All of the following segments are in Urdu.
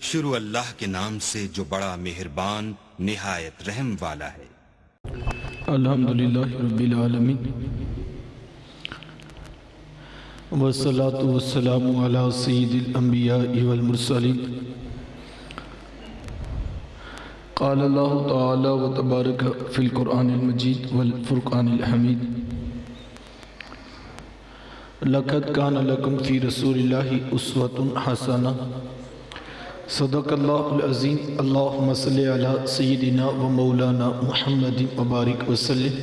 شروع اللہ کے نام سے جو بڑا مہربان نہایت رحم والا ہے۔ الحمدللہ رب العالمین والصلاة والسلام علی سید الانبیاء والمرسلین۔ قال اللہ تعالی و تبارک فی القرآن المجید والفرقان الحمید۔ لقد کان لکم فی رسول اللہ اسوۃ حسنہ۔ صدق اللہ العظیم۔ اللہم صلی علی سیدنا و مولانا محمد وبارک وسلم۔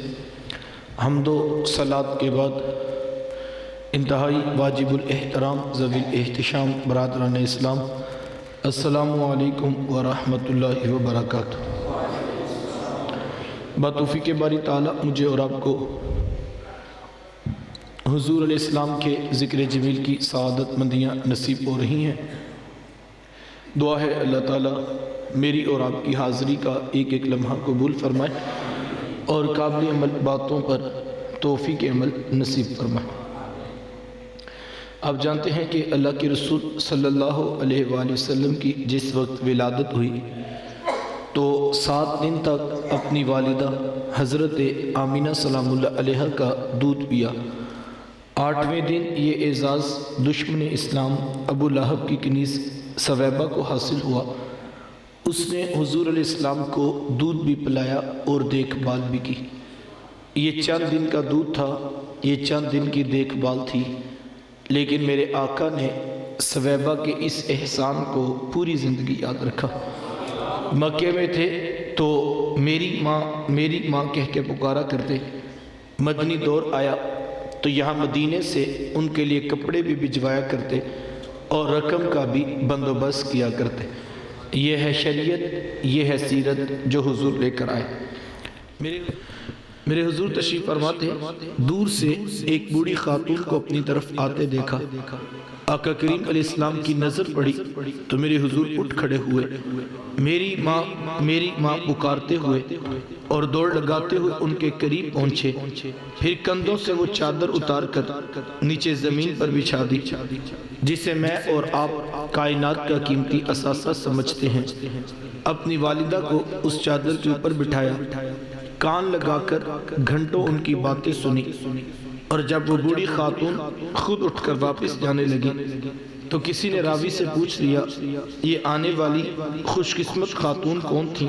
حمد و صلاۃ کے بعد انتہائی واجب الاحترام ذوی الاحتشام برادران اسلام، السلام علیکم ورحمۃ اللہ وبرکاتہ۔ بتوفیق باری تعالیٰ مجھے اور آپ کو حضور علیہ السلام کے ذکر جمیل کی سعادت مندیاں نصیب ہو رہی ہیں۔ دعا ہے اللہ تعالیٰ میری اور آپ کی حاضری کا ایک ایک لمحہ قبول فرمائے اور قابل عمل باتوں پر توفیق عمل نصیب فرمائے۔ آپ جانتے ہیں کہ اللہ کے رسول صلی اللہ علیہ وآلہ وسلم کی جس وقت ولادت ہوئی تو 7 دن تک اپنی والدہ حضرت آمینہ سلام اللہ علیہ کا دودھ پیا۔ 8ویں دن یہ اعزاز دشمن اسلام ابو لہب کی کنیز سویبہ کو حاصل ہوا۔ اس نے حضور علیہ السلام کو دودھ بھی پلایا اور دیکھ بھال بھی کی۔ یہ چند دن کا دودھ تھا، یہ چند دن کی دیکھ بھال تھی، لیکن میرے آقا نے سویبہ کے اس احسان کو پوری زندگی یاد رکھا۔ مکے میں تھے تو میری ماں کہہ کے پکارا کرتے، مدنی دور آیا تو یہاں مدینے سے ان کے لیے کپڑے بھی بھجوایا کرتے اور رقم کا بھی بندوبست کیا کرتے۔ یہ ہے شریعت، یہ ہے سیرت جو حضور لے کر آئے۔ میرے حضور تشریف فرماتے دور سے ایک بوڑھی خاتون کو اپنی طرف آتے دیکھا۔ آقا کریم علیہ السلام کی نظر پڑی تو میرے حضور اٹھ کھڑے ہوئے، میری ماں پکارتے ہوئے اور دوڑ لگاتے ہوئے ان کے قریب پہنچے، پھر کندھوں سے وہ چادر اتار کر نیچے زمین پر بچھا دی جسے میں اور آپ کائنات کا قیمتی اثاثہ سمجھتے ہیں۔ اپنی والدہ کو اس چادر کے اوپر بٹھایا، کان لگا کر گھنٹوں ان کی باتیں سنی، اور جب وہ بوڑھی خاتون خود اٹھ کر واپس جانے لگی تو کسی نے راوی سے پوچھ لیا یہ آنے والی خوش قسمت خاتون کون تھی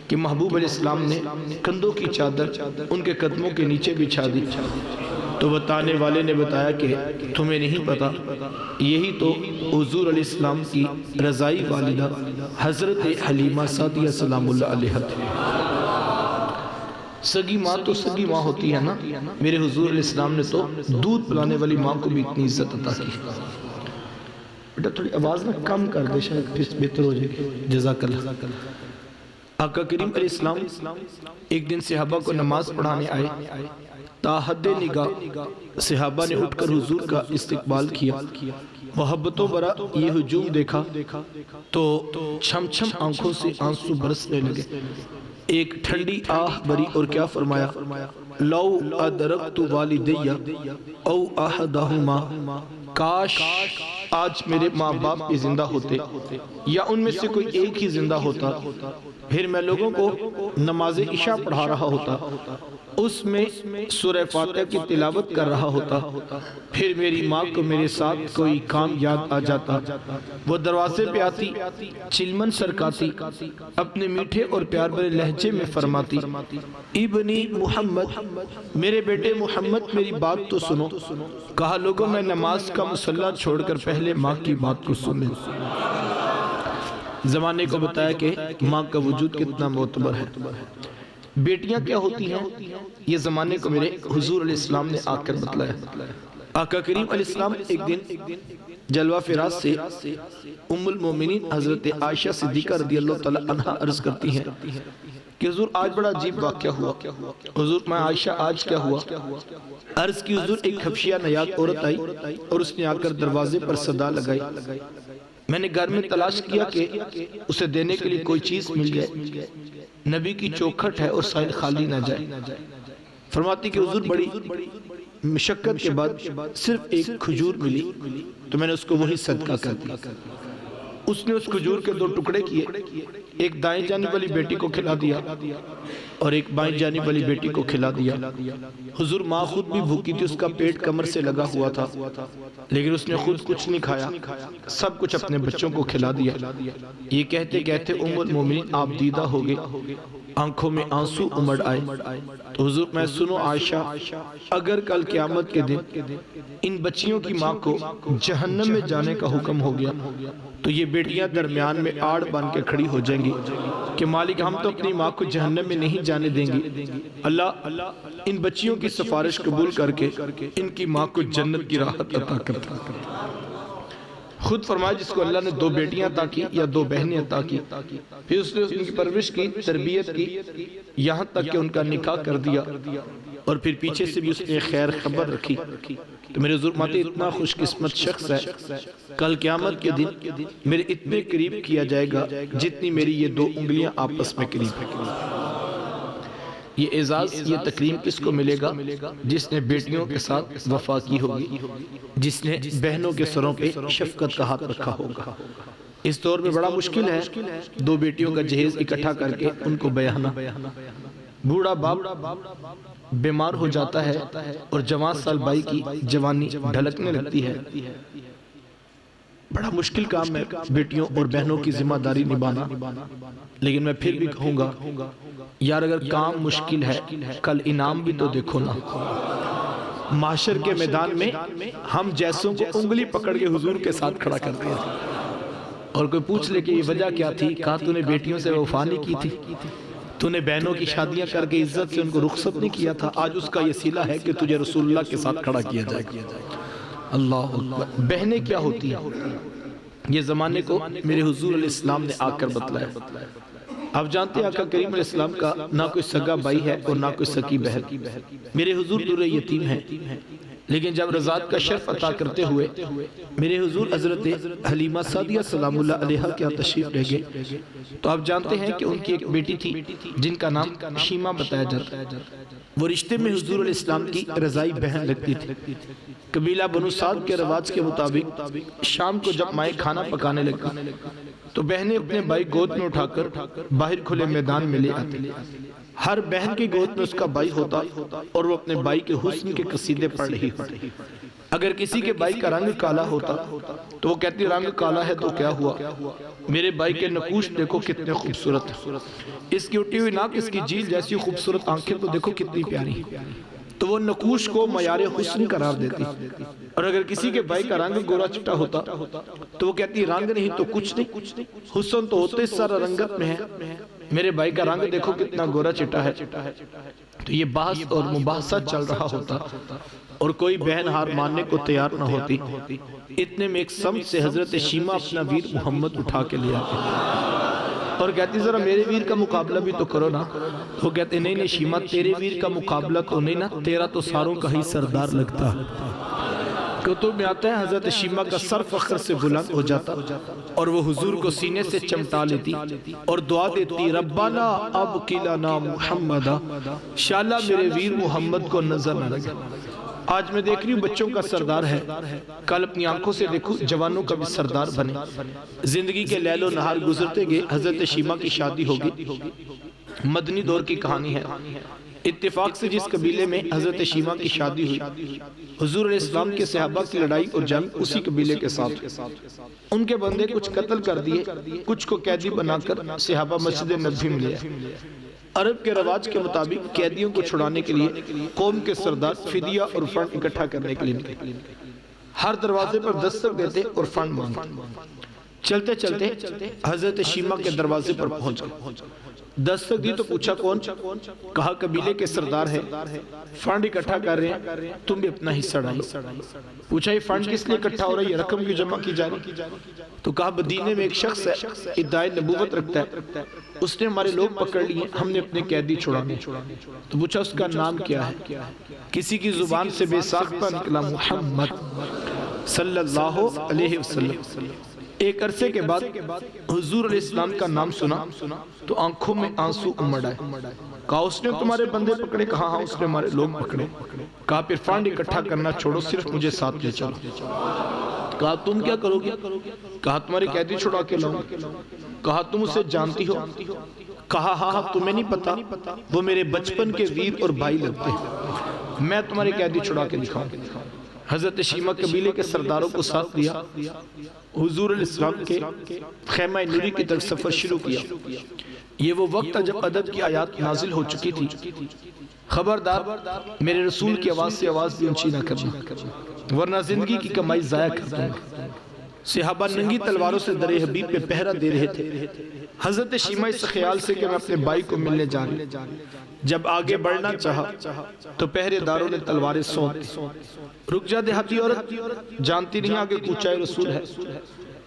کہ محبوب علیہ السلام نے کندھوں کی چادر ان کے قدموں کے نیچے بچھا دی؟ تو بتانے والے نے بتایا کہ تمہیں نہیں پتا، یہی تو حضور علیہ السلام کی رضائی والدہ حضرت حلیمہ سعدیہ سلام اللہ علیہ تھی۔ سگی ماں تو سگی ماں ہوتی ہے نا، میرے حضور علیہ السلام نے تو دودھ پلانے والی ماں کو بھی اتنی عزت عطا کی۔ بیٹا تھوڑی آواز نہ کم کر دے، شاید پھر بہتر ہو جائے گی۔ جزاک اللہ۔ آقا کریم علیہ السلام ایک دن صحابہ کو نماز پڑھانے آئے، تا حد نگاہ صحابہ نے اٹھ کر حضور کا استقبال کیا۔ محبتوں برا یہ ہجوم دیکھا تو چھم چھم آنکھوں سے آنسو برسنے لگے۔ ایک ٹھنڈی آہ بری اور کیا فرمایا، لو ادرکت والدیہ او احدہما، کاش آج میرے ماں باپ بھی زندہ ہوتے یا ان میں سے کوئی ایک ہی زندہ ہوتا، پھر میں لوگوں کو نماز عشاء پڑھا رہا ہوتا، اس میں سورہ فاتحہ کی تلاوت کر رہا ہوتا، پھر میری ماں کو میرے ساتھ کوئی کام یاد آ جاتا، وہ دروازے پہ آتی، چلمن سرکاتی، اپنے میٹھے اور پیار بھرے لہجے میں فرماتی، ابنی محمد، میرے بیٹے محمد میری بات تو سنو۔ کہا لوگوں میں نماز کا مصلی چھوڑ کر پہلے ماں کی بات کو سنیں۔ زمانے کو بتایا کہ ماں کا وجود کتنا معتبر ہے۔ بیٹیاں کیا ہوتی ہیں یہ زمانے کو میرے حضور علیہ السلام نے آ کر بتلایا۔ آقا کریم علیہ السلام ایک دن جلوہ فراز سے ام المومنین حضرت عائشہ صدیقہ رضی اللہ تعالی عنہ عرض کرتی ہیں کہ حضور آج بڑا عجیب واقعہ ہوا۔ حضور میں عائشہ آج کیا ہوا؟ عرض کی حضور ایک حبشیہ نیاد عورت آئی اور اس نے آ کر دروازے پر صدا لگائی، میں نے گھر میں تلاش کیا کہ اسے دینے کے لیے کوئی چیز مل جائے، نبی کی چوکھٹ ہے اور سائل خالی نہ جائے۔ فرماتی کہ حضور بڑی مشقت کے بعد صرف ایک کھجور ملی تو میں نے اس کو وہی صدقہ کر دیا۔ اس نے اس کھجور کے 2 ٹکڑے کیے، ایک دائیں جانب والی بیٹی کو کھلا دیا اور ایک بائیں جانب والی بیٹی کو کھلا دیا۔ حضور ماں خود بھی بھوکی تھی، اس کا پیٹ کمر سے لگا ہوا تھا، لیکن اس نے خود کچھ نہیں کھایا، سب کچھ اپنے بچوں کو کھلا دیا۔ یہ کہتے کہتے ام المومنین آپ دیدہ ہو گئے، آنکھوں میں آنسو امڑ آئے۔ تو حضور میں سنو عائشہ، اگر کل قیامت کے دن ان بچیوں کی ماں کو جہنم میں جانے کا حکم ہو گیا تو یہ بیٹیاں درمیان میں آڑ بن کے کھڑی ہو جائیں گی کہ مالک ہم تو اپنی ماں کو جہنم میں نہیں جانے دیں گی، اللہ ان بچیوں کی سفارش قبول کر کے ان کی ماں کو جنت کی راحت عطا کرتا۔ خود فرمایا جس کو اللہ نے 2 بیٹیاں عطا کی یا 2 بہنیں عطا کی، پھر اس نے ان کی پرورش کی، تربیت کی، یہاں تک کہ ان کا نکاح کر دیا، اور پھر پیچھے سے بھی اس نے خیر خبر رکھی۔ تو میرے حضور ماتے اتنا خوش قسمت شخص ہے، کل قیامت کے دن میرے اتنے قریب کیا جائے گا جتنی میری یہ 2 انگلیاں آپس میں قریب ہیں۔ یہ اعزاز، یہ تکریم کس کو ملے گا؟ جس نے بیٹیوں کے ساتھ وفا کی ہوگی، جس نے بہنوں کے سروں پہ شفقت کا ہاتھ رکھا ہوگا۔ اس دور میں بڑا مشکل ہے 2 بیٹیوں کا جہیز اکٹھا کر کے ان کو بیانا۔ بوڑھا باپ بیمار ہو جاتا ہے اور جوان سال بائی کی جوانی ڈھلکنے لگتی ہے، بڑا مشکل کام ہے بیٹیوں اور بہنوں کی ذمہ داری نبھانا۔ لیکن میں پھر بھی کہوں گا یار اگر کام مشکل ہے کل انعام بھی تو دیکھو نا۔ معاشر کے میدان میں ہم جیسوں کو انگلی پکڑ کے حضور کے ساتھ کھڑا کرتے ہیں، اور کوئی پوچھ لے کہ یہ وجہ کیا تھی، کہا تو نے بیٹیوں سے وفا نہیں کی تھی، تو نے بہنوں کی شادیاں کر کے عزت سے ان کو رخصت نہیں کیا تھا، آج اس کا یہ صلہ ہے کہ تجھے رسول اللہ کے ساتھ کھڑا کیا جائے گا۔ اللہ اکبر۔ بہنیں کیا ہوتی ہیں یہ زمانے کو میرے حضور علیہ السلام نے آ کر بتلایا۔ آپ جانتے ہیں آقا کریم علیہ السلام کا نہ کوئی سگا بھائی ہے اور نہ کوئی سکی بہن، میرے حضور در یتیم ہیں، لیکن جب رضاعت کا شرف عطا کرتے ہوئے میرے حضور حضرت حلیمہ سعدیہ سلام اللہ علیہا کے تشریف لے گئے تو آپ جانتے ہیں کہ ان کی ایک بیٹی تھی جن کا نام شیمہ بتایا جاتا ہے، وہ رشتے میں حضور علیہ السلام کی رضائی بہن لگتی تھی۔ قبیلہ بنو سعد کے رواج کے مطابق شام کو جب مائیں کھانا پکانے لگتی تو بہنیں اپنے بھائی گود میں اٹھا کر باہر کھلے میدان میں لے آتی، ہر بہن کی گود میں اس کا بھائی ہوتا اور وہ اپنے بھائی کے حسن کے قصیدے پڑھ رہی ہوتی۔ اگر کسی کے بھائی کا رنگ کالا ہوتا تو وہ کہتی رنگ کالا ہے تو کیا ہوا، میرے بھائی کے نقوش دیکھو کتنے خوبصورت ہیں، اس کی اٹھی ہوئی ناک، اس کی جیل جیسی خوبصورت آنکھیں تو دیکھو کتنی پیاری، تو وہ نقوش کو معیار حسن قرار دیتی۔ اور اگر کسی کے بھائی کا رنگ گورا چٹا ہوتا تو وہ کہتی رنگ نہیں تو کچھ نہیں، حسن تو ہوتے سارا رنگت میں ہے، میرے بھائی کا رنگ دیکھو کتنا گورا چٹا ہے۔ تو یہ بحث اور مباحثہ چل رہا ہوتا اور کوئی بہن ہار ماننے کو تیار نہ ہوتی، اتنے میں ایک سمت سے حضرت شیمہ اپنا ویر محمد اٹھا کے لے آتے اور کہتی ذرا میرے ویر کا مقابلہ بھی تو کرو نا۔ وہ کہتے نہیں نہیں شیمہ تیرے ویر کا مقابلہ تو نہیں نا، تیرا تو ساروں کا ہی سردار لگتا۔ کتب میں آتا ہے حضرت شیمہ کا سر فخر سے بلند ہو جاتا اور وہ حضور کو سینے سے چمٹا لیتی اور دعا دیتی ربنا ابقی لنا محمدا، شاءاللہ میرے ویر محمد کو نظر نہ لگے۔ آج میں دیکھ رہی ہوں بچوں کا سردار ہے، کل اپنی آنکھوں سے دیکھو جوانوں کا بھی سردار بنے۔ زندگی کے لیل و نہار گزرتے گئے، حضرت شیمہ کی شادی ہوگی، مدنی دور کی کہانی ہے۔ اتفاق سے جس قبیلے میں حضرت شیمہ کی شادی ہوئی، حضور علیہ السلام کے صحابہ کی لڑائی اور جنگ اسی قبیلے کے ساتھ، ان کے بندے کچھ قتل کر دیے، کچھ کو قیدی بنا کر صحابہ مسجد نبوی میں لے آئے۔ عرب کے رواج کے مطابق قیدیوں کو چھڑانے کے لیے قوم کے سردار فدیہ اور فنڈ اکٹھا کرنے کے لیے نکلے، ہر دروازے پر دستک دیتے اور فنڈ مانگتے۔ چلتے چلتے حضرت شیمہ کے دروازے پر پہنچ گئے، دستک دی تو پوچھا کون، کہا قبیلے کے سردار ہیں، فنڈ اکٹھا کر رہے ہیں، تم بھی اپنا حصہ ڈالو۔ پوچھا یہ فنڈ کس لیے اکٹھا ہو رہا ہے، یہ رقم کیوں جمع کی جا رہی؟ تو کہا مدینے میں ایک شخص ہے، ادعائے نبوت رکھتا ہے، اس نے ہمارے لوگ پکڑ لیے، ہم نے اپنے قیدی چھڑانے۔ تو پوچھا اس کا نام کیا ہے، کسی کی زبان سے بے ساختہ نکلا محمد صلی اللہ علیہ وسلم۔ ایک عرصے کے بعد حضور علیہ السلام کا نام سنا تو آنکھوں میں آنسو امڑ آئے۔ کہا اس نے تمہارے بندے پکڑے؟ کہا ہاں اس نے ہمارے لوگ پکڑے۔ کہا پھر فنڈ اکٹھا کرنا چھوڑو، صرف مجھے ساتھ لے چلو۔ کہا تم کیا کرو گے؟ کہا تمہاری قیدی چھڑا کے لاؤں۔ کہا تم اسے جانتی ہو؟ کہا ہاں تمہیں نہیں پتا، وہ میرے بچپن کے ویر اور بھائی لگتے ہیں، میں تمہاری قیدی چھڑا کے دکھاؤں۔ حضرت شیمہ قبیلے کے سرداروں کو ساتھ دیا، حضور علیہ السلام کے خیمہ نوری کی طرف سفر شروع کیا۔ یہ وہ وقت تھا جب ادب کی آیات نازل ہو چکی تھی، خبردار میرے رسول کی آواز سے آواز بھی اونچی نہ کرنا ورنہ زندگی کی کمائی ضائع کر دوں گا۔ صحابہ ننگی تلواروں سے در حبیب پہ پہرہ دے رہے تھے۔ حضرت شیمہ اس خیال سے کہ میں اپنے بھائی کو ملنے جا رہا، جب آگے بڑھنا چاہا تو پہرے داروں نے تلواریں سونپ دی۔ رک جا دیہاتی عورت، جانتی نہیں آگے کوچہ رسول ہے،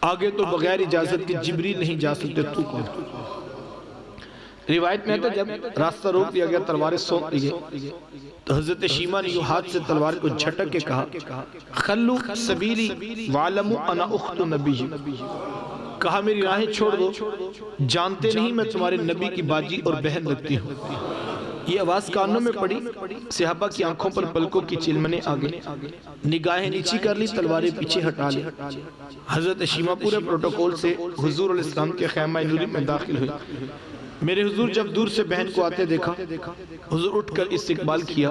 آگے تو بغیر اجازت کے جبریل نہیں جا سکتے، تو کون؟ روایت میں آتا جب راستہ روک دیا گیا، تلواریں سونپ دی گئی، تو حضرت شیمہ نے یوں ہاتھ سے تلوار کو جھٹک کے کہا خلو سبیلی وعلمو انا اخت نبی، کہا میری راہیں چھوڑ دو، جانتے نہیں میں تمہارے نبی کی باجی اور بہن لگتی ہوں۔ یہ آواز کانوں میں پڑی، صحابہ کی آنکھوں پر پلکوں کی چلمنے آگئے، نگاہیں نیچی کر لی، تلواریں پیچھے ہٹا لی۔ حضرت شیمہ پورے پروٹوکول سے حضور علیہ السلام کے خیمہ نوری میں داخل ہوئی۔ میرے حضور جب دور سے بہن کو آتے دیکھا، حضور اٹھ کر استقبال کیا،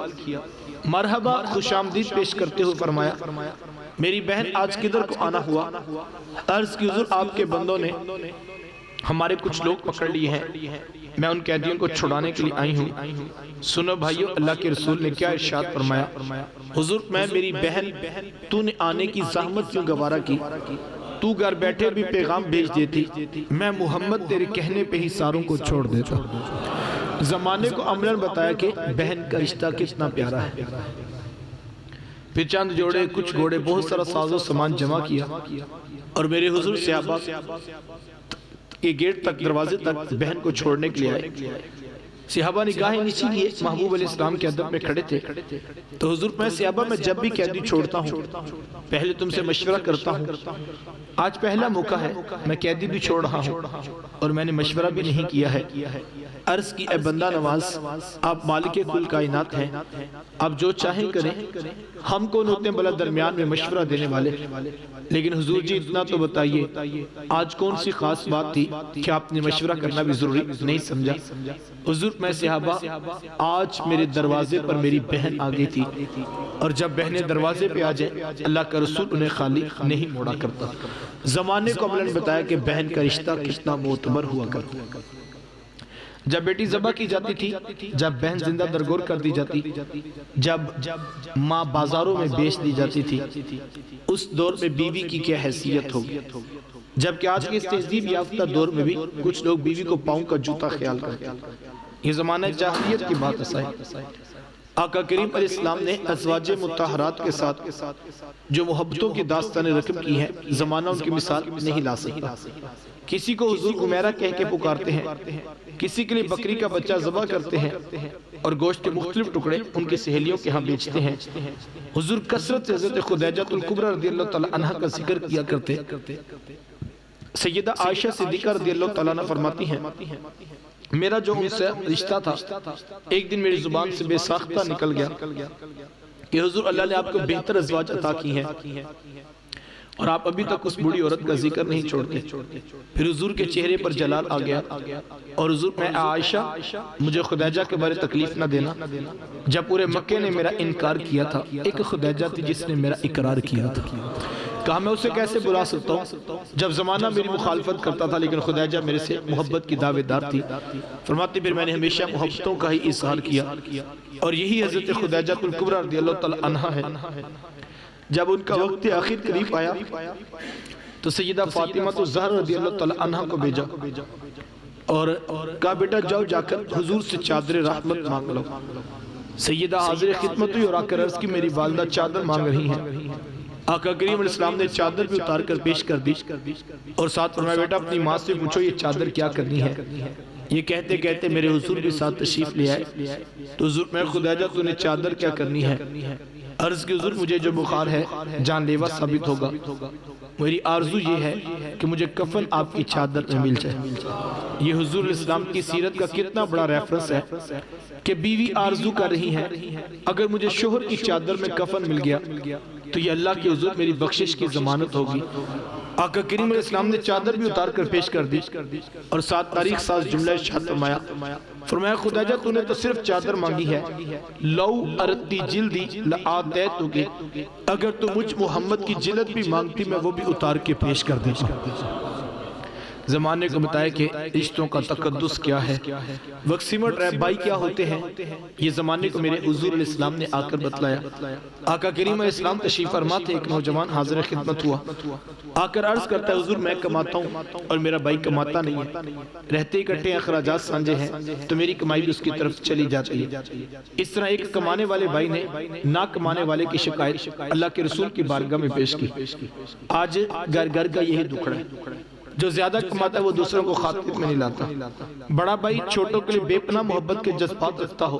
مرحبا خوش آمدید پیش کرتے ہوئے فرمایا میری بہن آج کدھر کو آنا ہوا؟ عرض کی حضور آپ کے بندوں نے ہمارے کچھ لوگ پکڑ لیے ہیں، میں ان قیدیوں کو چھڑانے کے لیے آئی ہوں۔ سنو بھائیو، اللہ کے رسول نے کیا ارشاد فرمایا؟ حضور میں میری بہن، تو نے آنے کی زحمت کیوں گوارا کی؟ تو گھر بیٹھے بھی پیغام بھیج دیتی، میں محمد تیرے کہنے پہ ہی ساروں کو چھوڑ دیتا۔ زمانے کو عملاً بتایا کہ بہن کا رشتہ کتنا پیارا ہے۔ پھر چند جوڑے، کچھ گھوڑے، بہت سارا ساز و سامان جمع کیا اور میرے حضور صحابہ کے گیٹ تک، دروازے تک بہن کو چھوڑنے کے لیے آئے۔ صحابہ نگاہیں نیچی لیے، محبوب علیہ السلام کے ادب میں کھڑے تھے۔ تو حضور میں صحابہ میں جب بھی قیدی چھوڑتا ہوں پہلے تم سے مشورہ کرتا ہوں، آج پہلا موقع ہے، میں قیدی بھی چھوڑ رہا ہوں اور میں نے مشورہ بھی نہیں کیا ہے۔ عرض کی اے بندہ نواز، آپ مالک کل کائنات ہیں، آپ جو چاہیں کریں، ہم کون ہوتے ہیں بلا درمیان میں مشورہ دینے والے؟ لیکن حضور جی اتنا تو بتائیے آج کون سی خاص بات تھی کہ آپ نے مشورہ کرنا بھی ضروری نہیں سمجھا؟ حضور میں صحابہ آج میرے دروازے پر میری بہن آ گئی تھی، اور جب بہنیں دروازے پہ آ جائیں اللہ کا رسول انہیں خالی نہیں موڑا کرتا۔ زمانے کو عملاً بتایا کہ بہن کا رشتہ کتنا معتبر ہوا کرتا۔ جب بیٹی ذبح کی جاتی تھی، جب بہن زندہ درگور کر دی جاتی، جب ماں بازاروں میں بیچ دی جاتی تھی، اس دور میں بیوی کی کیا حیثیت ہوگی؟ جبکہ آج کے اس تہذیب یافتہ دور میں بھی کچھ لوگ بیوی کو پاؤں کا جوتا خیال کرتے ہیں۔ یہ زمانہ جاہلیت کی بات ہے۔ آقا کریم علیہ السلام نے ازواج مطہرات کے ساتھ جو محبتوں کی داستانیں رقم کی ہیں، زمانہ ان کی مثال نہیں لا سکتا۔ کسی کو حضور عمیرہ کہہ کے پکارتے ہیں، کسی کے لیے بکری کا بچہ ذبح کرتے ہیں اور گوشت کے مختلف ٹکڑے ان کی سہیلیوں کے ہاں بیچتے ہیں۔ حضور کثرت سے حضرت خدیجہ الکبریٰ رضی اللہ تعالیٰ عنہ کا ذکر کیا کرتے۔ سیدہ عائشہ صدیقہ رضی اللہ تعالیٰ عنہ فرماتی ہیں میرا جو ان سے رشتہ تھا ایک دن میری زبان سے بے ساختہ نکل گیا کہ حضور اللہ نے آپ کو بہتر ازواج عطا کی ہیں اور آپ ابھی تک اس بڑی عورت کا ذکر نہیں چھوڑتے۔ پھر حضور کے چہرے پر جلال آ گیا اور حضور میں عائشہ مجھے خدیجہ کے بارے تکلیف نہ دینا، جب پورے مکے نے میرا انکار کیا تھا ایک خدیجہ تھی جس نے میرا اقرار کیا تھا۔ کہا میں اسے کیسے بلا سکتا ہوں جب زمانہ میری مخالفت کرتا تھا لیکن خدیجہ میرے سے محبت کی دعوے دار تھی۔ فرماتی پھر میں نے ہمیشہ محبتوں کا ہی اظہار کیا اور یہی حضرت خدیجہ الکبریٰ رضی اللہ تعالیٰ عنہ ہے۔ جب ان کا وقت آخر قریب آیا تو سیدہ فاطمہ الزہرا رضی اللہ تعالیٰ عنہ کو بھیجا اور کہا بیٹا جاؤ جا کر حضور سے چادر رحمت مانگ لو۔ سیدہ حاضر خدمت ہوئی اور آ کر عرض کی میری والدہ چادر مانگ رہی ہیں۔ آقا کریم علیہ السلام نے چادر بھی اتار کر پیش کر دی اور ساتھ فرمایا بیٹا اپنی ماں سے پوچھو یہ چادر کیا کرنی ہے۔ یہ کہتے کہتے میرے حضور بھی ساتھ تشریف لے آئے تو حضور میں خدیجہ تو نے چادر کیا کرنی ہے؟ عرض کی حضور مجھے جو بخار ہے جان لیوا ثابت ہوگا، میری آرزو یہ ہے کہ مجھے کفن آپ کی چادر میں مل جائے۔ یہ حضور علیہ السلام کی سیرت کا کتنا بڑا ریفرنس ہے کہ بیوی آرزو کر رہی ہے اگر مجھے شوہر کی چادر میں کفن مل گیا تو یہ اللہ کے حضور میری بخشش کی ضمانت ہوگی۔ آقا کریم علیہ السلام نے چادر بھی اتار کر پیش کر دی اور ساتھ تاریخ ساز جملہ ارشاد فرمایا، فرمایا خداجہ تو نے تو صرف چادر مانگی ہے، لو ارتی جلدی لآتیتک، اگر تو مجھ محمد کی جلد بھی مانگتی میں وہ بھی اتار کے پیش کر دیتا۔ زمانے کو بتایا کہ رشتوں کا تقدس کیا ہے، وقت سمٹ رہے بھائی کیا ہوتے ہیں، یہ زمانے کو میرے حضور علیہ السلام نے آ کر بتلایا۔ آقا کریم علیہ السلام تشریف فرما تھے، ایک نوجوان حاضر خدمت ہوا، آ کر عرض کرتا ہے حضور میں کماتا ہوں اور میرا بھائی کماتا نہیں ہے، رہتے ہی کٹھے اخراجات سانجے ہیں تو میری کمائی بھی اس کی طرف چلی جاتی ہے۔ اس طرح ایک کمانے والے بھائی نے نہ کمانے والے کی شکایت اللہ کے رسول کی بارگاہ میں پیش کی۔ آج گھر گھر کا یہی دکھڑا ہے، جو زیادہ کماتا ہے وہ دوسروں کو خاطر میں نہیں لاتا۔ بڑا بھائی چھوٹوں کے لیے بے پناہ محبت کے جذبات رکھتا ہو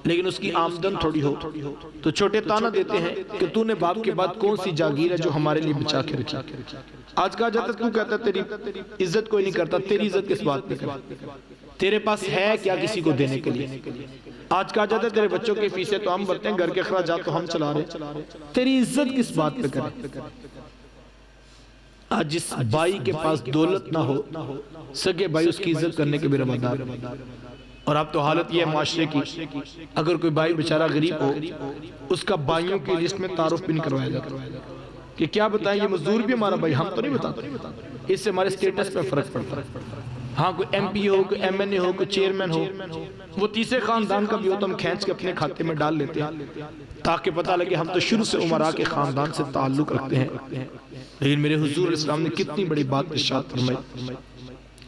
لیکن اس کی آمدن تھوڑی ہو تو چھوٹے تانا دیتے ہیں کہ تو نے باپ کے بعد کون سی جاگیر ہے جو ہمارے لیے بچا کے رکھی۔ آج کہا جاتا ہے تو کہتا ہے تیری عزت کوئی نہیں کرتا، تیری عزت کس بات پہ کرے، تیرے پاس ہے کیا کسی کو دینے کے لیے۔ آج کہا جاتا ہے تیرے بچوں کی فیسیں تو ہم بھرتے ہیں، گھر کے اخراجات تو ہم چلا رہے، تیری عزت کس بات پہ کرے۔ آج جس بھائی کے پاس دولت نہ ہو سگے بھائی اس کی عزت کرنے کے بھی روادار، اور اب تو حالت یہ ہے معاشرے کی، اگر کوئی بھائی بیچارہ غریب ہو اس کا بھائیوں کی لسٹ میں تعارف بھی نہیں کروایا جاتا کہ کیا بتائیں یہ مزدور بھی ہمارا بھائی، ہم تو نہیں بتاتے، اس سے ہمارے سٹیٹس پہ فرق پڑتا ہے۔ ہاں کوئی ایم پی ہو، کوئی ایم این اے ہو، کوئی چیئرمین ہو، وہ تیسرے خاندان کا بھی ہو تو ہم کھینچ کے اپنے کھاتے میں ڈال لیتے ہیں تاکہ پتہ لگے ہم تو شروع سے عمراء کے خاندان سے تعلق رکھتے ہیں۔ لیکن میرے حضور علیہ السلام نے کتنی بڑی بات ارشاد فرمائی۔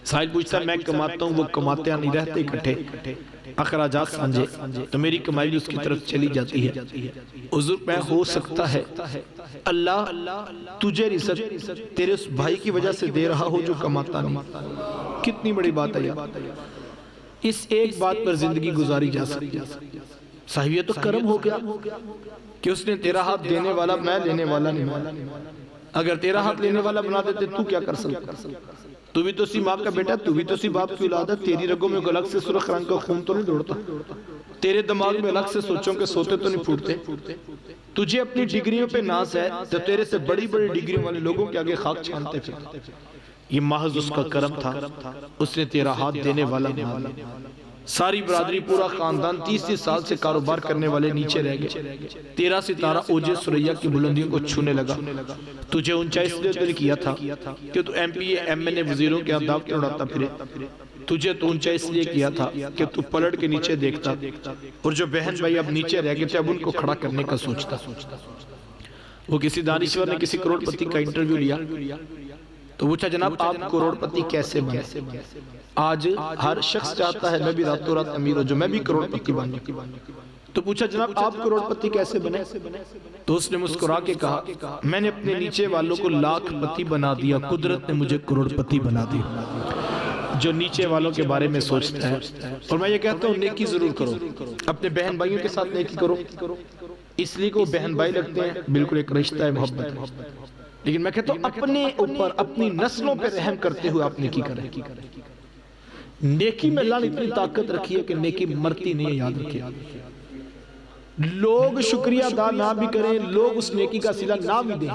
سائل پوچھتا ہے میں کماتا ہوں، وہ کماتے نہیں رہتے اکٹھے اخراجات سانجے تو میری کمائی بھی اس کی طرف چلی جاتی ہے۔ حضور میں ہو سکتا ہے اللہ تجھے رزق تیرے اس بھائی کی وجہ سے دے رہا ہو جو کماتا نہیں۔ کتنی بڑی بات ہے یار، اس ایک بات پر زندگی گزاری جا سکتی ہے۔ صاحب یہ تو کرم ہو گیا کہ اس نے تیرا ہاتھ دینے والا میں لینے والا نہیں بنا۔ اگر تیرا ہاتھ لینے والا بنا دیتے تو کیا کر سکتا؟ تو بھی تو سی ماں کا بیٹا، تو بھی تو سی باپ کی اولاد ہے، تیری رگوں میں الگ سے سرخ رنگ کا خون تو نہیں دوڑتا، تیرے دماغ میں الگ سے سوچوں کے سوتے تو نہیں پھوٹتے۔ تجھے اپنی ڈگریوں پہ ناز ہے تو تیرے سے بڑی بڑی ڈگریوں والے لوگوں کے آگے خاک چھانتے پھرتے۔ یہ محض اس کا کرم تھا، اس نے تیرا ہاتھ دینے والا بنا لیا۔ ساری برادری پورا خاندان 30 سال سے کاروبار کرنے والے نیچے رہ گئے، تیرا ستارہ اوج ثریا کی بلندیوں کو چھونے لگا۔ تجھے اونچا اس لیے تو کیا تھا کہ تو M P A M N A وزیروں کے اہداف کے اڑاتا پھرے، تجھے تو اونچا اس لیے کیا تھا کہ تو پلٹ کے نیچے دیکھتا اور جو بہن بھائی اب نیچے رہ گئے تھے اب ان کو کھڑا کرنے کا سوچتا۔ وہ کسی دانشور نے کسی کروڑ پتی کا انٹرویو لیا تو پوچھا جناب آپ کروڑ پتی کیسے بنے؟ آج ہر شخص چاہتا ہے میں بھی راتوں رات امیر ہو جو میں بھی کروڑ پتی بنوں۔ تو پوچھا جناب آپ کروڑ پتی کیسے بنے؟ تو اس نے مسکرا کے کہا میں نے اپنے نیچے والوں کو لاکھ پتی بنا دیا، قدرت نے مجھے کروڑ پتی بنا دیا۔ جو نیچے والوں کے بارے میں سوچتا ہے، اور میں یہ کہتا ہوں نیکی ضرور کرو، اپنے بہن بھائیوں کے ساتھ نیکی کرو، اس لیے کہ وہ بہن بھائی لگتے ہیں، بالکل ایک رشتہ ہے، محبت ہے، لیکن میں کہتا ہوں اپنے اوپر اپنی نسلوں پہ رحم کرتے ہوئے آپ نیکی کریں۔ نیکی میں اللہ نے اتنی طاقت رکھی ہے کہ نیکی مرتی نہیں ہے، یاد رکھیں۔ لوگ شکریہ ادا نہ بھی کریں، لوگ اس نیکی کا صلہ نہ بھی دیں،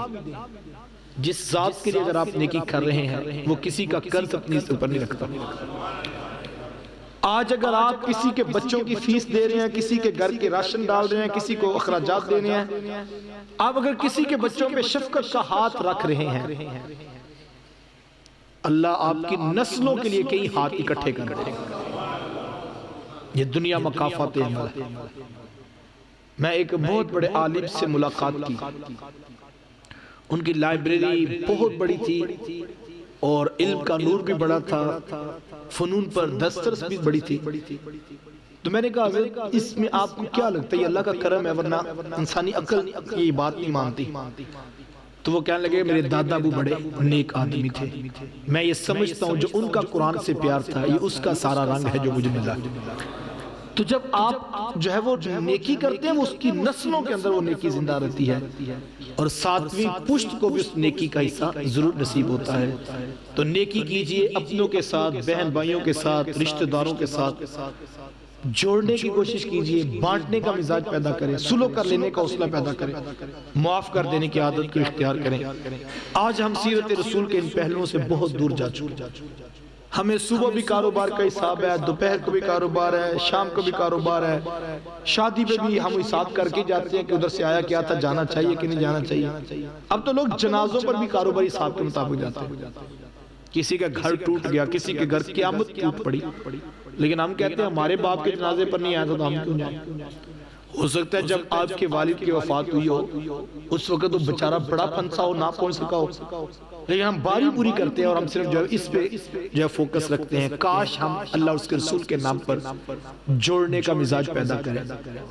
جس ذات کے لیے اگر آپ نیکی کر رہے ہیں وہ کسی کا قرض اپنی سے اوپر نہیں رکھتا۔ آج اگر آپ کسی کے بچوں کی فیس دے رہے ہیں، کسی کے گھر کے راشن ڈال رہے ہیں، کسی کو اخراجات دینے ہیں، آپ اگر کسی کے بچوں پہ شفقت کا ہاتھ رکھ رہے ہیں، اللہ آپ کی نسلوں کے لیے کئی ہاتھ اکٹھے کر رہے ہیں۔ یہ دنیا مکافات عمل ہے۔ میں ایک بہت بڑے عالم سے ملاقات کی، ان کی لائبریری بہت بڑی تھی اور علم کا نور بھی بڑا تھا، فنون پر دسترس بھی بڑی تھی۔ تو میں نے کہا حضرت اس میں آپ کو کیا لگتا ہے؟ یہ اللہ کا کرم ہے، ورنہ انسانی عقل یہ بات نہیں مانتی۔ تو وہ کہنے لگے میرے دادا ابو بڑے نیک آدمی تھے، میں یہ سمجھتا ہوں جو ان کا قرآن سے پیار تھا یہ اس کا سارا رنگ ہے جو مجھے ملا۔ تو جب آپ جو ہے وہ نیکی کرتے ہیں وہ اس کی نسلوں کے اندر وہ نیکی زندہ رہتی ہے، اور ساتویں پشت کو بھی اس نیکی کا حصہ ضرور نصیب ہوتا ہے۔ تو نیکی کیجئے اپنوں کے ساتھ، بہن بھائیوں کے ساتھ، رشتہ داروں کے ساتھ، جوڑنے کی کوشش کیجئے، بانٹنے کا مزاج پیدا کریں، سلو کر لینے کا حوصلہ پیدا کریں، معاف کر دینے کی عادت کو اختیار کریں۔ آج ہم سیرت رسول کے ان پہلوؤں سے بہت دور جا چکے ہیں۔ ہمیں صبح بھی کاروبار کا حساب ہے، دوپہر کو بھی کاروبار ہے، شام کو بھی کاروبار ہے، شادی پہ بھی ہم حساب کر کے جاتے ہیں کہ ادھر سے آیا کیا تھا، جانا چاہیے کہ نہیں جانا چاہیے۔ اب تو لوگ جنازوں پر بھی کاروباری حساب کے مطابق جاتے ہیں۔ کسی کا گھر ٹوٹ گیا، کسی کے گھر قیامت ٹوٹ پڑی، لیکن ہم کہتے ہیں ہمارے باپ کے جنازے پر نہیں آیا تھا تو ہم کیوں جائیں؟ ہو سکتا ہے جب آپ کے والد کی وفات ہوئی ہو اس وقت وہ بیچارہ بڑا پھنسا ہو، نہ پہنچ سکا ہو، لیکن ہم باری پوری کرتے ہیں اور ہم صرف جو اس پہ جو فوکس رکھتے ہیں۔ کاش ہم اللہ اور اس کے رسول کے نام پر جوڑنے کا مزاج پیدا کریں،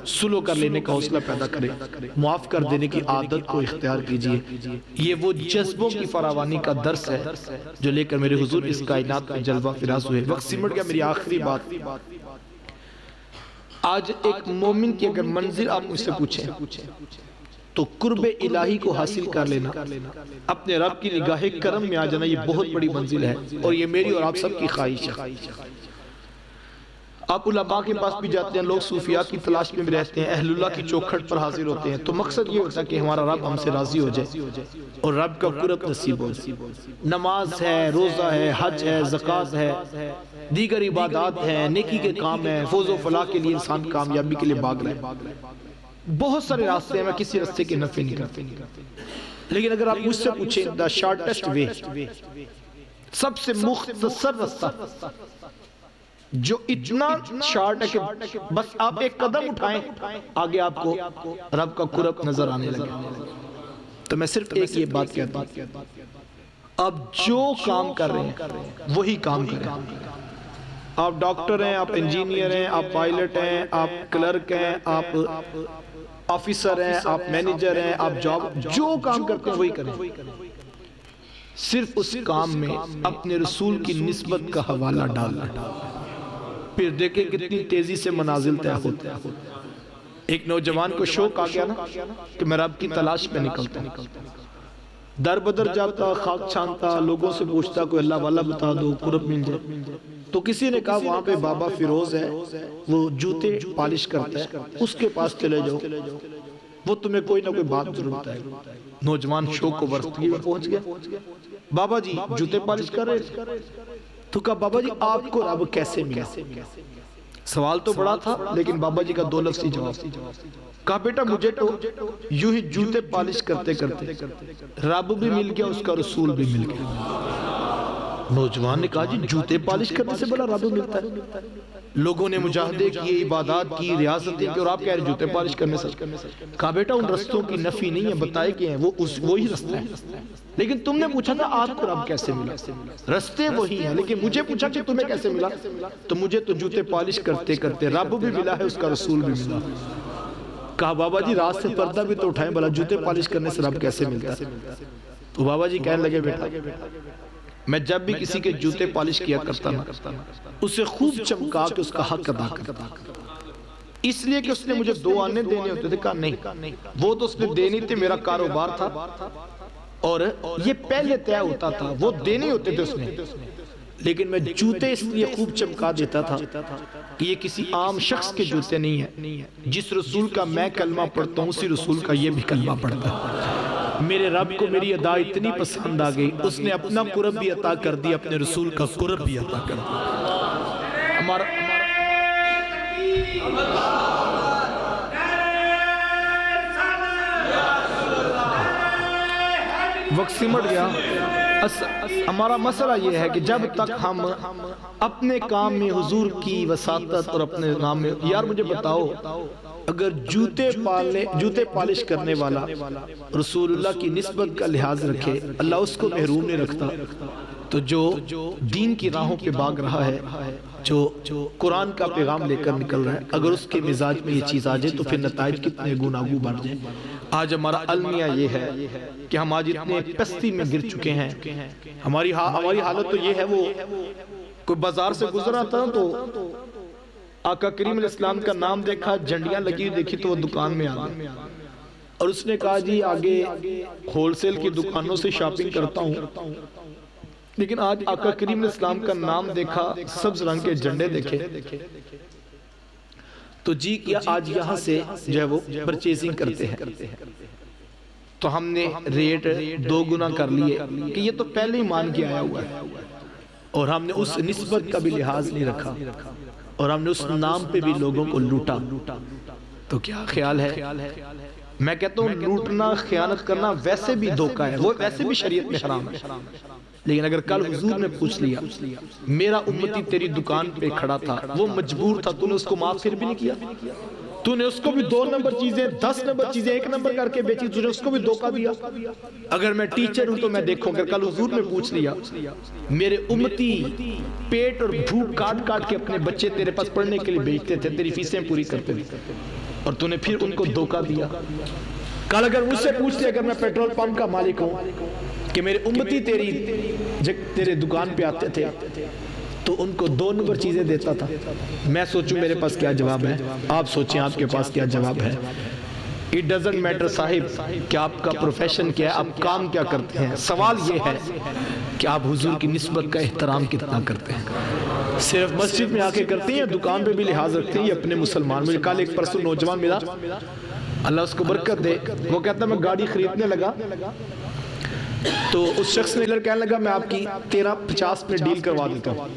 سلو کر لینے کا حوصلہ پیدا کریں، معاف کر دینے کی عادت کو اختیار کیجئے۔ یہ وہ جذبوں کی فراوانی کا درس ہے جو لے کر میرے حضور اس کائنات میں جلوہ فراز ہوئے۔ وقت سمٹ گیا، میری آخری بات، آج ایک مومن کی اگر منزل آپ مجھ سے پوچھیں تو قرب الہی کو حاصل کر لینا، اپنے رب کی نگاہ کرم میں آ جانا، یہ بہت بڑی منزل ہے اور یہ میری اور آپ سب کی خواہش ہے۔ آپ علماء کے پاس بھی جاتے ہیں، لوگ صوفیاء کی تلاش میں بھی رہتے ہیں، اہل اللہ کی چوکھٹ پر حاضر ہوتے ہیں، تو مقصد یہ ہوتا ہے کہ ہمارا رب ہم سے راضی ہو جائے اور رب کا قرب نصیب ہو جائے۔ نماز ہے، روزہ ہے، حج ہے، زکوٰۃ ہے، دیگر عبادات ہیں، نیکی کے کام ہیں، فوز و فلاح کے لیے انسان کامیابی کے لیے بھاگ رہا ہے۔ بہت سارے راستے ہیں، میں کسی راستے کی نفی نہیں کرتا، لیکن اگر آپ مجھ سے پوچھیں دا شارٹسٹ وے، سب سے مختصر راستہ جو اتنا شارٹ ہے کہ بس آپ ایک قدم اٹھائیں آگے آپ کو رب کا قرب نظر آنے لگے، تو میں صرف ایک یہ بات کہتا ہوں، آپ جو کام کر رہے ہیں وہی کام کریں۔ آپ ڈاکٹر ہیں، آپ انجینئر ہیں، آپ پائلٹ ہیں، آپ کلرک ہیں، آپ آفیسر ہیں، آپ مینیجر ہیں، آپ جو کام کرتے ہیں وہی کریں، صرف اس کام میں اپنے رسول کی نسبت کا حوالہ ڈالنا، پھر دیکھیں کتنی تیزی سے منازل طے ہوتے ہیں۔ ایک نوجوان کو شوق آ گیا نا کہ میں رب کی تلاش میں نکلتا ہوں، در بدر جاتا، خاک چھانتا، لوگوں سے پوچھتا کوئی اللہ والا بتا دو، قرب مل جائے، تو کسی نے کہا وہاں پہ بابا فیروز ہے، وہ جوتے پالش کرتا ہے، اس کے پاس چلے جاؤ، وہ تمہیں کوئی نہ کوئی بات ضرور بتائے گا۔ نوجوان شوق کو برستی میں پہنچ گیا، بابا جی جوتے پالش کر رہے، تو کہا بابا جی آپ کو رب کیسے ملا؟ سوال تو بڑا تھا لیکن بابا جی کا دو لفظی جواب، کہا بیٹا مجھے تو یوں ہی جوتے پالش کرتے کرتے رب بھی مل گیا، اس کا رسول بھی مل گیا۔ نوجوان نے کہا جی جوتے پالش کرنے سے بڑا رب ملتا ہے؟ لوگوں نے مجاہدے کیے، عبادات کی، ریاضتیں کی، اور آپ کہہ رہے جوتے پالش کرنے سے؟ کہا بیٹا ان رستوں کی نفی نہیں ہے، بتائے کہ ہیں وہی رستہ ہے، لیکن تم نے پوچھا تھا آپ کو رب کیسے ملا؟ رستے وہی ہیں، لیکن مجھے پوچھا کہ تمہیں کیسے ملا؟ تو مجھے تو جوتے پالش کرتے کرتے رب بھی ملا ہے، اس کا رسول بھی ملا۔ کہا بابا جی رات سے پردہ بھی تو اٹھائیں، بلا جوتے پالش کرنے سے رب کیسے ملتا ہے؟ تو بابا جی کہنے لگے بیٹا میں جب بھی کسی کے جوتے پالش کیا کرتا نا، اسے خوب چمکا کے اس کا حق ادا کرتا، اس لیے کہ اس نے مجھے 2 آنے دینے ہوتے تھے۔ کہا نہیں، وہ تو اس نے دینی تھے، میرا کاروبار تھا اور یہ پہلے طے ہوتا تھا، وہ دینے ہوتے تھے اس نے، لیکن میں جوتے اس لیے خوب چمکا دیتا تھا کہ یہ کسی عام شخص کے جوتے نہیں ہیں، جس رسول کا میں کلمہ پڑھتا ہوں اسی رسول کا یہ بھی کلمہ پڑھتا ہے۔ میرے رب کو میری ادا اتنی پسند آ گئی، اس نے اپنا قرب بھی عطا کر دی، اپنے رسول کا قرب بھی عطا کر دی۔ ہمارا وقت سمٹ گیا۔ ہمارا مسئلہ یہ ہے کہ جب تک ہم اپنے کام میں حضور کی وساطت اور اپنے نام میں، یار مجھے بتاؤ اگر جوتے پالش کرنے والا رسول اللہ کی نسبت کا لحاظ رکھے، اللہ اس کو محروم نہیں رکھتا، تو جو دین کی راہوں پہ بھاگ رہا ہے، جو قرآن کا پیغام لے کر نکل رہا ہے، اگر اس کے مزاج میں یہ چیز آ جائے تو پھر نتائج کتنے گناہگو بڑھ جائیں۔ آج ہمارا المیہ یہ ہے کہ ہم آج اتنے پستی میں گر چکے ہیں، ہماری حالت تو یہ ہے، وہ کوئی بازار سے گزرا تھا تو آقا کریم علیہ السلام کا نام دیکھا، جھنڈیاں لگی ہوئی دیکھی تو وہ دکان میں آ گیا اور اس نے کہا جی آگے ہول سیل کی دکانوں سے شاپنگ کرتا ہوں، لیکن آج آقا کریم علیہ السلام کا نام دیکھا، سبز رنگ کے جھنڈے دیکھے، تو جی کیا آج یہاں سے جو ہے وہ پرچیزنگ کرتے ہیں، تو ہم نے ریٹ 2 گنا کر لیے کہ یہ تو پہلے ہی مان کے آیا ہوا ہے، اور ہم نے اس نسبت کا بھی لحاظ نہیں رکھا، اور ہم نے اس نام پہ بھی لوگوں کو لوٹا۔ تو کیا خیال ہے؟ میں کہتا ہوں لوٹنا، خیانت کرنا ویسے بھی دھوکہ ہے، وہ ویسے بھی شریعت میں حرام ہے، لیکن اگر کل حضور نے پوچھ لیا میرا امتی تیری دکان پہ کھڑا تھا، وہ مجبور تھا، تو نے اس کو معاف پھر بھی نہیں کیا، تو نے اس کو بھی 2 نمبر چیزیں 10 نمبر چیزیں 1 نمبر کر کے بیچی، تو نے اس کو بھی دھوکہ دیا۔ اگر میں ٹیچر ہوں تو میں دیکھوں، اگر کل حضور نے پوچھ لیا میرے امتی پیٹ اور بھوک کاٹ کاٹ کے اپنے بچے تیرے پاس پڑھنے کے لیے بیچتے تھے، تیری فیسیں پوری کرتے تھے، اور تو نے پھر ان کو دھوکہ دیا۔ کل اگر مجھ سے پوچھ لیا، اگر میں پیٹرول پمپ کا مالک ہوں کہ میرے امتی تیرے دکان پہ آتے تھے تو ان کو 2 نمبر چیزیں دیتا تھا، میں سوچوں میرے پاس کیا جواب ہے، آپ سوچیں آپ کے پاس کیا جواب ہے۔ It doesn't matter صاحب کہ آپ کا پروفیشن کیا ہے، آپ کام کیا کرتے ہیں، سوال یہ ہے کہ آپ حضور کی نسبت کا احترام کتنا کرتے ہیں، صرف مسجد میں آ کے کرتے ہیں یا دکان پہ بھی لحاظ رکھتے ہیں، یہ اپنے مسلمان۔ مجھے کل ایک پرسن نوجوان ملا، اللہ اس کو برکت دے، وہ کہتا ہے میں گاڑی خریدنے لگا تو اس شخص نے کہنے لگا میں آپ کی 1350 میں ڈیل کروا دیتا ہوں،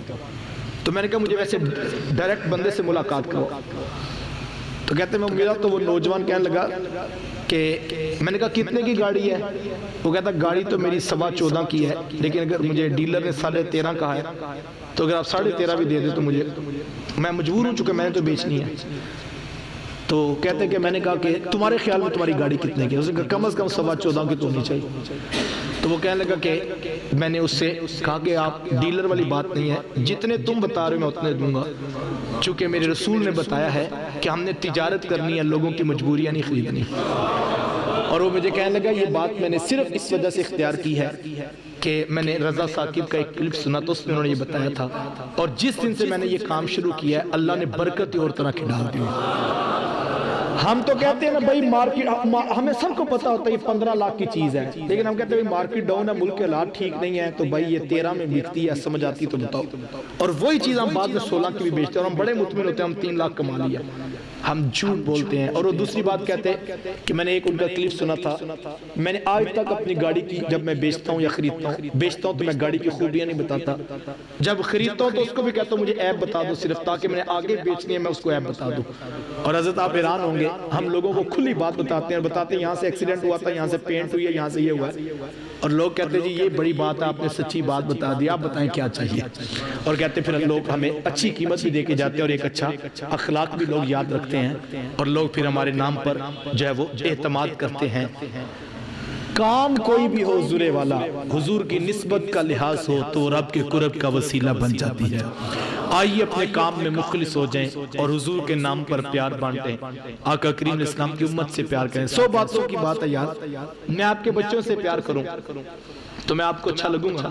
تو میں نے کہا مجھے ویسے ڈائریکٹ بندے سے ملاقات کرو، تو کہتے ہیں میں ملا، تو وہ نوجوان کہنے لگا کہ میں نے کہا کتنے کی گاڑی ہے، وہ کہتا گاڑی تو میری 14.25 کی ہے، لیکن اگر مجھے ڈیلر نے 13.5 کہا ہے تو اگر آپ 13.5 بھی دے دیں تو مجھے، میں مجبور ہوں چونکہ میں نے تو بیچنی ہے۔ تو کہتے ہیں کہ میں نے کہا کہ تمہارے خیال میں تمہاری گاڑی کتنے کی ہے، اس نے کہا کم از کم 14.25 کی تو ہونی چاہیے۔ تو وہ کہنے لگا کہ میں نے اس سے کہا کہ آپ ڈیلر والی بات نہیں ہے، جتنے تم بتا رہے میں اتنے دوں گا، چونکہ میرے رسول نے بتایا ہے کہ ہم نے تجارت کرنی ہے، لوگوں کی مجبوریاں نہیں خریدنی۔ اور وہ مجھے کہنے لگا یہ بات میں نے صرف اس وجہ سے اختیار کی ہے کہ میں نے رضا ثاقب کا ایک کلپ سنا تو اس میں انہوں نے یہ بتایا تھا، اور جس دن سے میں نے یہ کام شروع کیا ہے اللہ نے برکت اور طرح کی ڈال دی۔ ہم تو کہتے ہیں نا بھائی مارکیٹ، ہمیں سب کو پتا ہوتا ہے یہ 15 لاکھ کی چیز ہے، لیکن ہم کہتے ہیں مارکیٹ ڈاؤن ہے، ملک کے حالات ٹھیک نہیں ہے، تو بھائی یہ 13 میں بکتی ہے، سمجھ آتی تو بتاؤ، اور وہی چیز ہم بعد میں 16 کی بھی بیچتے ہیں اور ہم بڑے مطمئن ہوتے ہیں ہم 3 لاکھ کما لیا، ہم جھوٹ بولتے ہیں۔ اور وہ دوسری بات کہتے ہیں کہ میں نے ایک ان کا کلپ سنا تھا، میں نے آج تک اپنی گاڑی کی جب میں بیچتا ہوں یا خریدتا ہوں تو میں گاڑی کی خوبیاں نہیں بتاتا، جب خریدتا ہوں تو اس کو بھی کہتا ہوں مجھے ایپ بتا دو صرف، تاکہ میں نے آگے بیچنی ہے میں اس کو ایپ بتا دوں۔ اور حضرت آپ حیران ہوں گے ہم لوگوں کو کھلی بات بتاتے ہیں، بتاتے ہیں یہاں سے ایکسیڈنٹ ہوا تھا، یہاں سے پینٹ ہوئی ہے، یہاں سے یہ ہوا ہے، اور لوگ کہتے ہیں جی یہ بڑی بات ہے، آپ نے سچی بات بتا دی، آپ بتائیں کیا چاہیے، اور کہتے ہیں پھر لوگ ہمیں اچھی قیمت بھی دے کے جاتے ہیں اور ایک اچھا اخلاق بھی لوگ یاد رکھتے ہیں، اور لوگ پھر ہمارے نام پر جو ہے وہ اعتماد کرتے ہیں۔ کام کوئی بھی ہو حضور والا، حضور کی نسبت کا لحاظ ہو تو رب کے قرب کا وسیلہ بن جاتی ہے۔ آئیے اپنے کام میں مخلص ہو جائیں اور حضور کے نام پر پیار بانٹیں، آقا کریم علیہ السلام کی امت سے پیار کریں۔ 100 باتوں کی بات ہے یار، میں آپ کے بچوں سے پیار کروں تو میں آپ کو اچھا لگوں گا،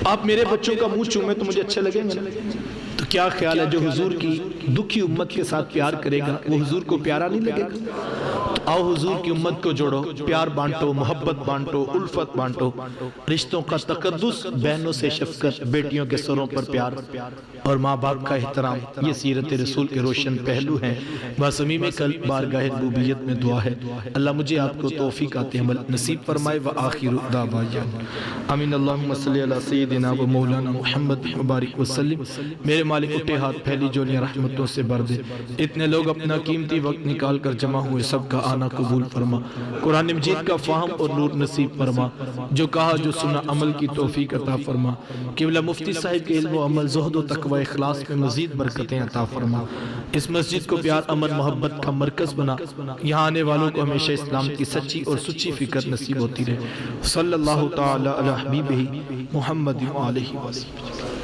آپ میرے بچوں کا منہ چومیں تو مجھے اچھے لگیں گے۔ تو کیا خیال ہے جو حضور کی دکھی امت کے ساتھ پیار کرے گا وہ حضور کو پیارا نہیں لگے گا؟ تو آؤ حضور کی امت کو جوڑو، پیار بانٹو، محبت بانٹو، الفت بانٹو، رشتوں کا تقدس، بہنوں سے شفقت، بیٹیوں کے سروں پر پیار اور ماں باپ کا احترام، یہ سیرت رسول کے روشن پہلو ہیں۔ باسمیم قلب بارگاہ ربوبیت میں دعا ہے اللہ مجھے آپ کو توفیق عمل نصیب فرمائے۔ وآخر دعوانا آمین۔ اللہم صلی علی سیدنا و مولانا محمد مبارک وسلم۔ میرے مالک اٹھے ہاتھ پھیلی جولیاں رحمتوں سے بھر دے، اتنے لوگ اپنا قیمتی وقت نکال کر جمع ہوئے، سب کا آنا قبول فرما، قرآن مجید کا فہم اور نور نصیب فرما، جو کہا جو سنا عمل کی توفیق عطا فرما، قبلہ مفتی صاحب کے علم و عمل، زہد و تقوی اخلاص میں مزید برکتیں عطا فرما، اس مسجد کو پیار امن محبت کا مرکز بنا، یہاں آنے والوں کو ہمیشہ اسلام کی سچی اور سچی فکر نصیب ہوتی رہے۔ صلی اللہ تعالی علی حبیبہ محمد و آلہ وسلم۔